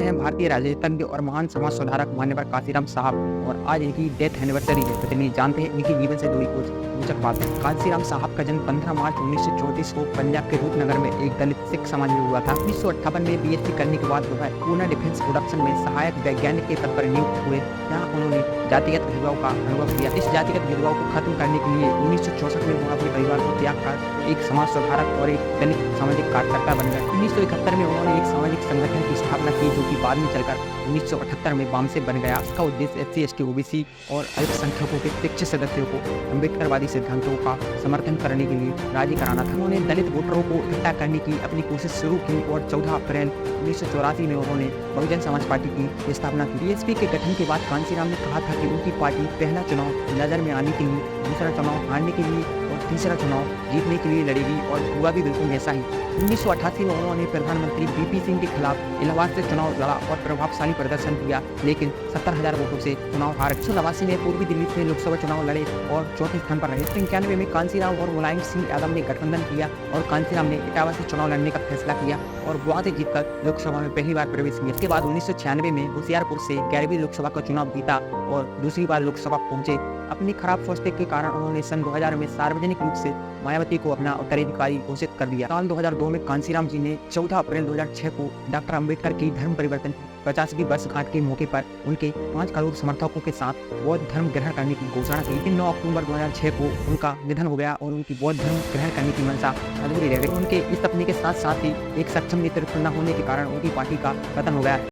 हैं भारतीय राजनीतिज्ञ और महान समाज सुधारक मान्यवर कांशीराम साहब और आज इनकी डेथ एनिवर्सरी है। तो चलिए जानते हैं इनके जीवन से जुड़ी कुछ रोचक बातें। कांशीराम साहब का जन्म 15 मार्च 1934 को पंजाब के रूपनगर में एक दलित सिख समाज में हुआ था। 1958 में बीएससी करने के बाद वह पूना डिफेंस प्रोडक्शन में सहायक वैज्ञानिक के पद पर नियुक्त हुए, जहाँ उन्होंने जातिगत भेदभाव का अनुभव किया। इस जातिगत भेदभाव को खत्म करने के लिए 1964 में वह अपने परिवार को त्याग कर एक समाज सुधारक और एक दलित सामाजिक कार्यकर्ता बन गए। 1971 में उन्होंने एक सामाजिक संगठन की स्थापना की, जो कि बाद में चलकर 1978 में वामसे बन गया। इसका उद्देश्य एससी, एसटी, ओबीसी और अल्पसंख्यकों के शिक्षित सदस्यों को अम्बेडकरवादी सिद्धांतों का समर्थन करने के लिए राजी कराना था। उन्होंने दलित वोटरों को इकट्ठा करने की अपनी कोशिश शुरू की और 14 अप्रैल 1984 में उन्होंने बहुजन समाज पार्टी की स्थापना की। बीएसपी के गठन के बाद कांशीराम ने कहा था कि उनकी पार्टी पहला चुनाव नजर में आने के लिए, दूसरा चुनाव हारने के लिए और तीसरा चुनाव जीतने के लिए लड़ेगी, और हुआ भी बिल्कुल ऐसा ही। 1988 में उन्होंने प्रधानमंत्री बीपी सिंह के खिलाफ इलाहाबाद से चुनाव लड़ा और प्रभावशाली प्रदर्शन किया, लेकिन 70,000 वोटों से चुनाव हार। 1989 में पूर्वी दिल्ली से लोकसभा चुनाव लड़े और चौथे स्थान पर रहे। 1991 में कांशीराम और मुलायम सिंह यादव ने गठबंधन किया और कांशीराम ने इटावा से चुनाव लड़ने का फैसला किया और गोवा से जीतकर लोकसभा में पहली बार प्रवेश किया। इसके बाद 1996 में होशियारपुर से 11वीं लोकसभा का चुनाव जीता और दूसरी बार लोकसभा पहुंचे। अपनी खराब स्वास्थ्य के कारण उन्होंने सन 2000 में सार्वजनिक रूप से मायावती को अपना उत्तराधिकारी घोषित कर दिया। साल 2002 में कांशीराम जी ने 14 अप्रैल 2006 को डॉक्टर अंबेडकर की धर्म परिवर्तन 50वीं वर्षगांठ के मौके पर उनके 5 करोड़ समर्थकों के साथ बौद्ध धर्म ग्रहण करने की घोषणा की। 9 अक्टूबर 2006 को उनका निधन हो गया और उनकी बौद्ध धर्म ग्रहण करने की मंशा अधूरी रह गई। उनके इस सपने के साथ साथ ही एक सक्षम नेतृत्व न होने के कारण उनकी पार्टी का पतन हो गया।